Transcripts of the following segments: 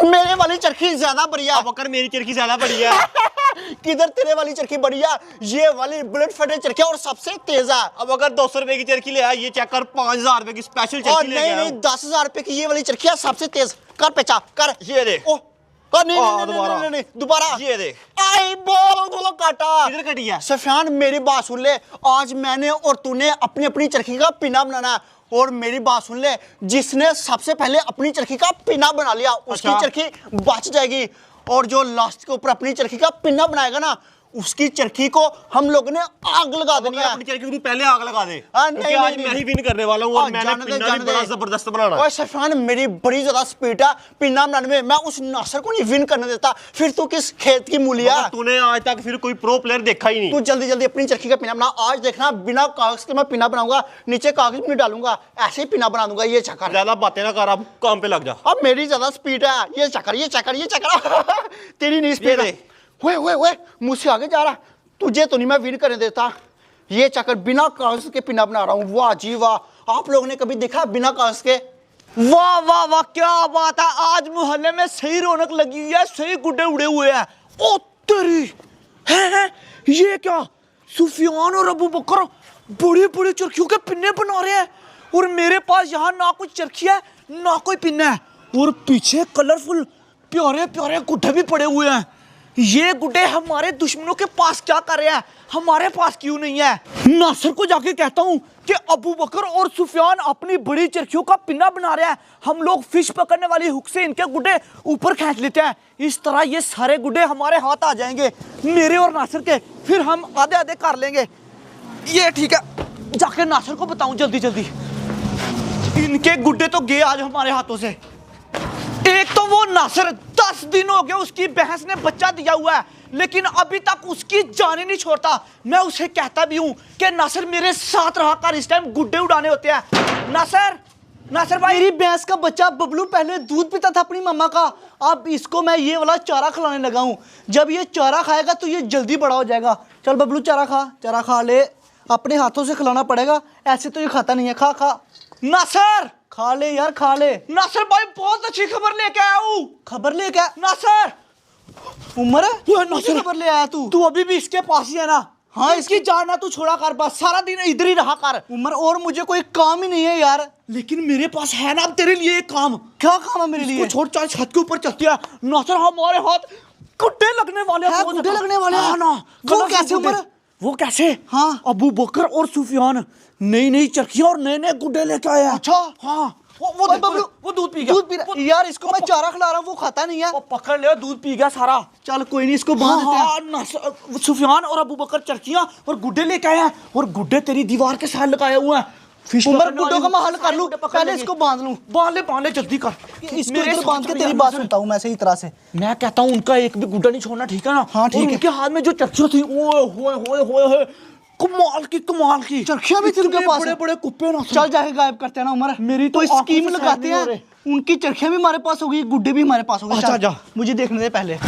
मेरे वाली चरखी ज्यादा बढ़िया। अब अगर मेरी चरखी ज्यादा बढ़िया किधर तेरे वाली चरखी बढ़िया, ये वाली बुलेट फटे चरखी और सबसे तेज है। अब अगर 200 रुपए की चरखी ले आया, ये चेक कर 5000 रुपए की स्पेशल चरखी ले नहीं नहीं 10,000 रुपए की ये वाली चरखी है सबसे तेज। कर पेचा कर। ये देख। ओ नहीं दोबारा ये देख। आई बोलो काटा। किधर कटी है? सफियान मेरी बात सुन ले, आज मैंने और तूने अपनी अपनी चरखी का पिना बनाना है। और मेरी बात सुन ले, जिसने सबसे पहले अपनी चरखी का पिना बना लिया उसकी चरखी बच जाएगी, और जो लास्ट के ऊपर अपनी चरखी का पिना बनाएगा ना उसकी चरखी को हम लोगों ने आग लगा देनी है। अपनी चरखी को पहले आग लगा दे। नहीं, आज मैं ही विन करने वाला हूं और मैंने पिन्ना भी बड़ा जबरदस्त बनाना है। ओए सफियान मेरी बड़ी ज्यादा स्पीड है पिन्ना बनाने में, मैं उस नासर को नहीं विन करने देता। फिर तू किस खेत की मूलिया? तूने आज तक फिर कोई प्रो प्लेयर देखा ही नहीं। तू जल्दी जल्दी अपनी चरखी का पिना बना। आज देखना बिना कागज के मैं पिना बनाऊंगा, नीचे कागज भी नहीं डालूंगा, ऐसे ही पिना बना दूंगा। ये चक्कर ज्यादा बातें ना कर, अब काम पे लग जा। अब मेरी ज्यादा स्पीड है। ये चक्कर तेरी नहीं स्पीड है। ओए मुझसे आगे जा रहा, तुझे तो नहीं मैं विन करने देता। ये चक्कर बिना कागज के पिना बना रहा हूँ। वाह जी वाह, आप लोगों ने कभी देखा बिना कागज के? वाह वाह वाह क्या बात है, आज मोहल्ले में सही रौनक लगी हुई है, सही गुड्डे उड़े हुए हैं। ओ तेरी है ये क्या, सुफियान और अबू बकर बड़ी बड़ी चरखियों के पिन्ने बना रहे हैं, और मेरे पास यहाँ ना कुछ चरखी है ना कोई पिन्ना है, और पीछे कलरफुल प्यारे प्यारे गुड्डे भी पड़े हुए हैं। ये गुड्डे हमारे दुश्मनों के पास क्या कर रहे हैं, हमारे पास क्यों नहीं है? नासिर को जाके कहता हूँ कि अबू बकर और सुफियान अपनी बड़ी चरखियों का पिन्ना बना रहे हैं, हम लोग फिश पकड़ने वाली हुक से इनके गुड्डे ऊपर खींच लेते हैं, इस तरह ये सारे गुड्डे हमारे हाथ आ जाएंगे, मेरे और नासिर के, फिर हम आधे आधे कर लेंगे। ये ठीक है, जाके नासिर को बताऊं जल्दी जल्दी। इनके गुड्डे तो गए आज हमारे हाथों से। एक तो वो नासिर 10 दिन हो गए उसकी बहस ने बच्चा दिया हुआ है, लेकिन अभी तक उसकी जान ही नहीं छोड़ता। मैं उसे कहता भी हूँ कि नासिर मेरे साथ रहा कर, इस टाइम गुड्डे उड़ाने होते हैं। नासिर भाई, मेरी भैंस का बच्चा बबलू पहले दूध पीता था अपनी मम्मा का, अब इसको मैं ये वाला चारा खिलाने लगा हूँ। जब ये चारा खाएगा तो ये जल्दी बड़ा हो जाएगा। चल बबलू चारा खा ले, अपने हाथों से खिलाना पड़ेगा, ऐसे तो ये खाता नहीं है। खा नासिर खा ले यार, खा ले। नासिर भाई बहुत अच्छी खबर लेके आया हूँ। खबर ले क्या? नासिर उमर नासिर खबर ले आया तू अभी भी इसके पास ही है ना? हाँ, इसकी जान ना तू छोड़ा कर, बस सारा दिन इधर ही रहा कर। उमर और मुझे कोई काम ही नहीं है यार। लेकिन मेरे पास है ना अब तेरे लिए एक काम। क्या काम है मेरे लिए? छोड़, चाल छत के ऊपर चलती है। नासिर हमारे हाथ गुड्डे लगने वाले हैं। गुड्डे लगने वाले हैं? हाँ ना। वो कैसे उमर? वो कैसे? हाँ, अबू बकर और सुफियान नई नई चरखियां और नए नए गुड्डे लेके आए हैं। अच्छा हाँ, वो बबलू वो दूध पी गया। यार इसको मैं चारा खिला रहा हूँ, वो खाता नहीं है। वो पकड़ ले, दूध पी गया सारा। चल कोई नहीं, इसको बांध देते हैं। सुफियान और अबू बकर चरखियां और गुड्डे लेके आए हैं, और गुड्डे तेरी दीवार के साथ लगाए हुए हैं। उमर गुड्डों का मैं हल कर लूं, पहले इसको बांध लूं। बांध ले जल्दी कर। इसको इधर बांध के तेरी बात सुनता हूं मैं सही तरह से। मैं कहता हूं उनका एक भी गुड्डा नहीं छोड़ना, ठीक है ना? हाँ ठीक है। उनके हाथ में जो चरखियां थी, ओए होए कमाल की चरखियां भी थी उनके पास। बड़े बड़े कुप्पे ना। चल जाके गायब करते हैं ना उमर। मेरी तो स्कीम लगाते हैं, उनकी चरखियां भी हमारे पास होगी, गुड्डे भी हमारे पास होंगे। अच्छा जा, मुझे देखने दे पहले।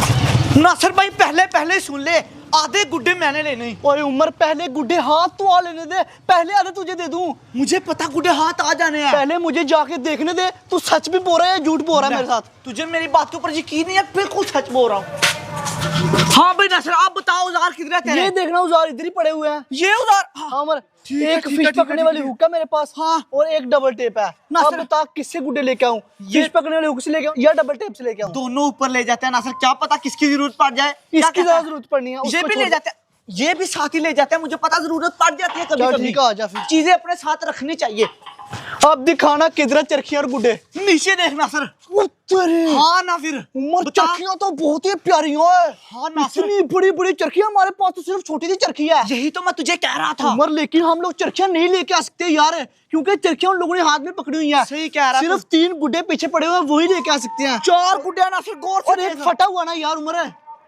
नासिर भाई पहले सुन ले, आधे गुड्डे मैंने लेने। ओए उमर पहले गुड्डे हाथ तो आ लेने दे, पहले आधे तुझे दे दूं। मुझे पता गुड्डे हाथ आ जाने हैं। पहले मुझे जाके देखने दे, तू सच भी बोल रहा है या झूठ बोल रहा है मेरे साथ? तुझे मेरी बात के ऊपर यकीन नहीं है? बिल्कुल सच बोल रहा हूँ। हाँ भाई नासिर, आप बताओ औजार किधर है तेरे? ये देखना औजार इधर ही पड़े हुए हैं। ये औजार? हाँ उमर, एक फिश पकड़ने वाली हुक है मेरे पास, हाँ, और एक डबल टेप है। अब बता किससे गुड्डे लेके आऊं? फिश पकड़ने वाली हुक से लेके आऊं या डबल टेप से लेके आऊं? दोनों ऊपर ले जाते हैं नासिर, क्या पता किसकी जरूरत पड़ जाए। इसकी ज्यादा जरूरत पड़नी है। ये भी ले जाते हैं, ये भी साथ ही ले जाते हैं, मुझे पता जरूरत पड़ जाती है कभी ठीक है, आजा फिर। चीजें अपने साथ रखनी चाहिए। अब दिखाना किधर चरखियां और गुड्डे। नीचे देखना सर। हाँ ना फिर उमर चरखियां तो बहुत ही प्यारी हैं। हाँ नासिर, इतनी बड़ी बड़ी चरखियां, हमारे पास तो सिर्फ छोटी सी चरखी है। यही तो मैं तुझे कह रहा था। उमर लेकिन हम लोग चरखियां नहीं लेके आ सकते यार, क्योंकि चरखियां उन लोगों ने हाथ में पकड़ी हुई है। सही कह रहा, सिर्फ 3 गुड्डे पीछे पड़े हुए हैं, वही लेके आ सकते हैं। 4 गुड्डे नासिर, गौर से। और एक फटा हुआ ना यार उमर।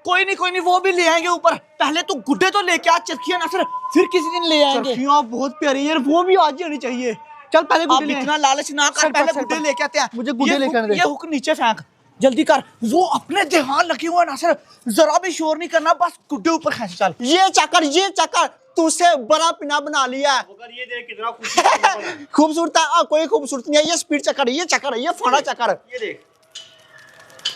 कोई नहीं वो भी ले आएंगे ऊपर। पहले तो गुड्डे तो लेके आ, चरखियां नासिर फिर किसी दिन ले आएंगे। चरखियां बहुत प्यारी यार, वो भी आज ही आनी चाहिए। चल पहले गुड्डे ले। इतना लालच ना कर, पहले गुड्डे लेके आते हैं। मुझे गुड्डे लेके आने दे। ये हुक नीचे फेंक, जल्दी कर। वो अपने ध्यान लगे हुए नासिर, जरा भी शोर नहीं करना, बस गुड्डे ऊपर खींच। चल ये चक्कर तुझसे बड़ा पिना बना लिया है। ये देख कितना खूबसूरत है। कोई खूबसूरत नहीं है, ये स्पीड चक्कर है, ये फड़ा चक्कर। ये देख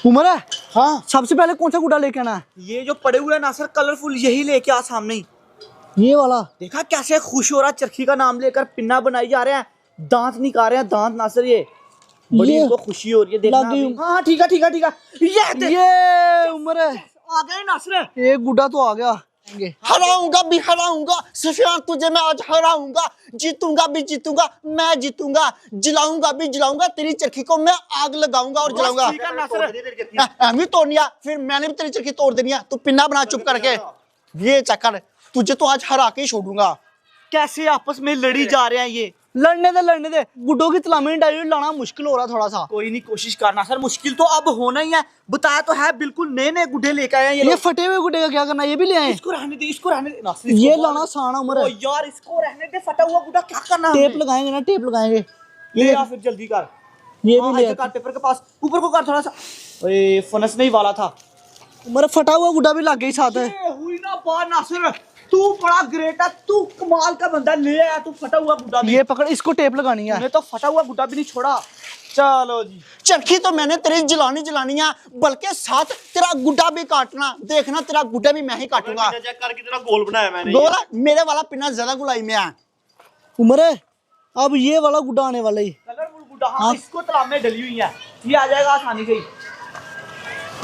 उमर है, हाँ सबसे पहले कौन सा गुड्डा लेके आना है? ये जो पड़े हुए हैं नासिर कलरफुल, यही लेके आ सामने ही। ये वाला। देखा कैसे खुश हो रहा, चरखी का नाम लेकर पिन्ना बनाई जा रहे हैं, दांत निकाल रहे हैं, दांत नासिर ये बड़ी ये इनको खुशी हो रही है देखना लग गई। अभी। हाँ ठीक है ठीक है ठीक है, ये देख, ये उमर है, आ गए नासिर। एक गुड्डा तो आ गया। हराऊंगा भी हराऊंगा सुफियान, तुझे मैं आज हराऊंगा, जीतूंगा भी जीतूंगा, मैं जीतूंगा, जलाऊंगा भी जलाऊंगा, तेरी चरखी को मैं आग लगाऊंगा और जलाऊंगा। ठीक है नासिर। भी तोड़निया, फिर मैंने भी तेरी चरखी तोड़ देनी है, तू पिन्ना बना चुप करके। ये चक्कर तुझे तो आज हरा के ही छोड़ूंगा। कैसे आपस में लड़ी जा रहे हैं ये। लड़ने दे, गुड्डों की तलामी डायरेक्ट लाना मुश्किल हो रहा थोड़ा सा। कोई नहीं, कोशिश करना सर, मुश्किल तो अब होना ही है। बताया तो है, बिल्कुल नए नए गुड्डे लेके आए हैं ये ये लोग। फटे हुए गुड्डे का क्या करना है? ये भी ले आए। इसको रहने दे, इसको रहने दे नासिर, ये इसको लाना बहुत- आसान है उमर ओ है। यार इसको रहने दे, फटा हुआ गुड्डा क्या करना है टेप हमने? लगाएंगे ना, टेप लगाएंगे। ले आ फिर जल्दी कर। ये हाँ, भी ले इधर कर, पेपर के पास ऊपर को कर थोड़ा सा। ओए फनस नहीं वाला था। उमर फटा हुआ गुड्डा भी लग गई साथ है। ये हुई ना बात नासिर, तू बड़ा ग्रेट है, तू कमाल का बंदा, ले आया तू फटा हुआ गुड्डा भी। ये पकड़, इसको टेप लगानी है। तूने तो फटा हुआ गुड्डा भी नहीं छोड़ा। चलो जी, चरखी तो मैंने तेरी जलानी है, बल्कि साथ तेरा गुड्डा भी काटना। देखना तेरा गुड्डा भी मैं ही काटूंगा। चेक कर कितना गोल बनाया मैंने। गोला मेरे वाला पिन्ना ज्यादा गुलाई में है। उमर है, अब ये वाला गुड्डा आने वाला ही। कलरफुल गुड्डा, हाँ इसको तालाब में डली हुई है, ये आ जाएगा आसानी से ही।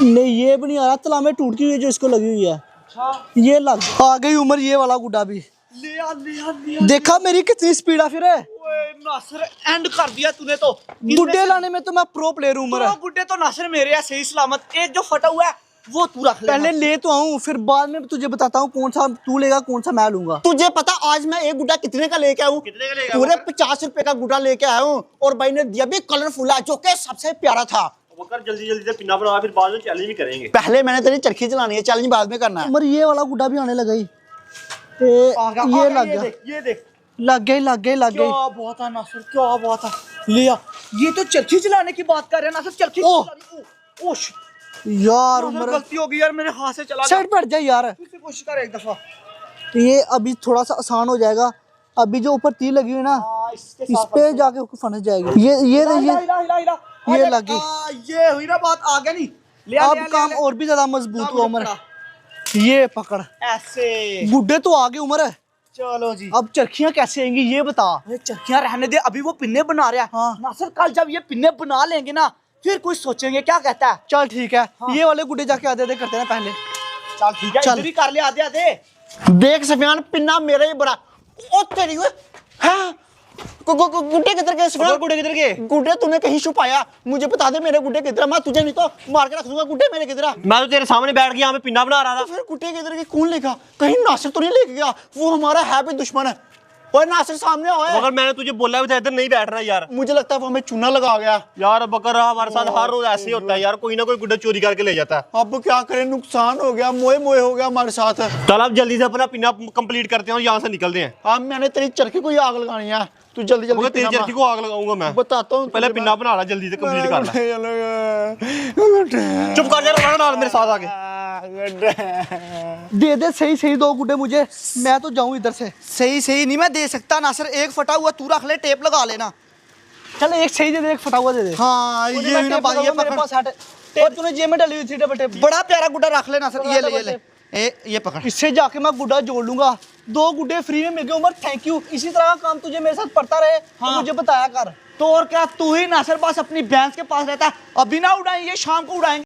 नहीं ये भी नहीं आ रहा, तलामे टूटती हुई है जो इसको लगी हुई है। अच्छा ये लग आ गई उमर, ये वाला गुड्डा भी। ले आ ले आ ले आ। देखा मेरी कितनी स्पीड है फिर है। ओए नासिर एंड कर दिया तूने तो। गुड्डे लाने में तो मैं प्रो प्लेयर हूँ उमर है। दो गुड्डे तो नासिर मेरे हैं सही सलामत, एक जो फटा हुआ है वो तू रख ले। पहले ले तो आऊं, फिर बाद में तुझे बताता हूँ कौन सा तू लेगा कौन सा मैं लूंगा। तुझे पता आज मैं एक गुड्डा कितने का लेके आया हूँ? कितने का लेके आया? पूरे 50 रुपए का गुड्डा लेके आया हूँ, और भाई ने दिया भी कलरफुल है, जो कि सबसे प्यारा था। वकर जल्दी जल्दी से पिन्ना बना, फिर बाद में चैलेंज भी करेंगे। पहले मैंने तेरी चरखी चलानी है, चैलेंज बाद में करना है। उमर ये वाला गुड्डा भी आने लगा ही। आ गया, ये आ लग गया, गया, ये देख लग गई लग गई लग गई। क्या बात है नासिर, क्या बात है। ले आ, ये तो चरखी चलाने की बात कर रहे हैं नासिर, चरखी ओह। चलानी। ओह ओश, यार नासिर उमर गलती हो गई यार, मेरे हाथ से चला गया। साइड पर जा यार। फिर से कोशिश कर एक दफा। ये अभी थोड़ा सा आसान हो जाएगा। अभी जो ऊपर तीर लगी हुई ना, हाँ, इसके इस साथ पे जाके उसको फंस जाएगी। ये हिला, हिला, हिला, हिला। ये अरे, लगी। ये हुई ना बात, आ गया नहीं। ले आ, ले आ, अब ले आ, काम ले आ। और भी ज्यादा मजबूत काम हुआ उमर। पकड़ा। ये पकड़, ऐसे। गुड्डे तो आगे उमर है। चलो जी, अब चरखियां कैसे आएंगी ये बता। अरे चरखियां रहने दे, अभी वो पिन्ने बना रहा है। हाँ। नासिर कल जब ये पिन्ने बना लेंगे ना, फिर कुछ सोचेंगे, क्या कहता है? चल ठीक है, हाँ। ये वाले गुड्डे जाके आधे आधे करते हैं पहले। चल ठीक है, चल। इधर ही कर ले आधे आधे। देख सफियान, पिन्ना मेरा ही बड़ा। ओ तेरी हुए, हाँ गुड्डे किधर गए सफियान? गुड्डे किधर गए? गुड्डे तूने कहीं छुपाया? मुझे बता दे मेरे गुड्डे किधर है, मैं तुझे नहीं तो मार के रख दूंगा। गुड्डे मेरे किधर है? मैं तो तेरे सामने बैठ के यहाँ पे पिन्ना बना रहा था। तो फिर गुड्डे किधर गए? कौन लेगा? कहीं नासिर तो नहीं लेके गया? वो हमारा है भी दुश्मन है। ओए नासिर सामने आओ। मगर मैंने तुझे बोला भी था इधर नहीं बैठना यार। मुझे लगता है वो हमें चूना लगा गया। यार बकर हमारे साथ हर रोज ऐसे ही होता है यार, कोई ना कोई गुड्डा चोरी करके ले जाता है। अब क्या करें, नुकसान हो गया, मोए मोए हो गया हमारे साथ। चल अब जल्दी से अपना पिन्ना कंप्लीट करते हैं और यहाँ से निकलते हैं। अब मैंने तेरी चरखी को ही आग लगानी है, तू जल्दी मगर जल्दी तेरी पिन्ना चरखी को आग लगाऊंगा मैं। बताता हूँ पहले पिन्ना बना ला, जल्दी से कंप्लीट कर ले। चुप चुप कर यार, बड़ा डाल मेरे साथ आके। दे सही सही दो गुड्डे मुझे, मैं तो जाऊं इधर से। सही सही नहीं मैं दे सकता नासिर, एक फटा हुआ तू रख ले, टेप लगा लेना। चल एक सही दे दे, एक फटा हुआ दे दे। हाँ मुझे ये मैं हुई ना टेप बात, ये लगाऊंगा, मेरे पकड़। पास है और तूने जेब में डाली हुई थी डबल टेप। बड़ा प्यारा गुड्डा रख ले नासिर, ये ले ये ले। टेप। ये पकड़। इससे जाके मैं गुड्डा जोड़ लूंगा। 2 गुड्डे फ्री में मिल गए उमर, थैंक यू। इसी तरह का काम तुझे मेरे साथ पड़ता रहे तो मुझे बताया कर। तो और क्या, तू ही नासिर पास अपनी भैंस के पास रहता है। अभी ना उड़ाएंगे, शाम को उड़ाएंगे।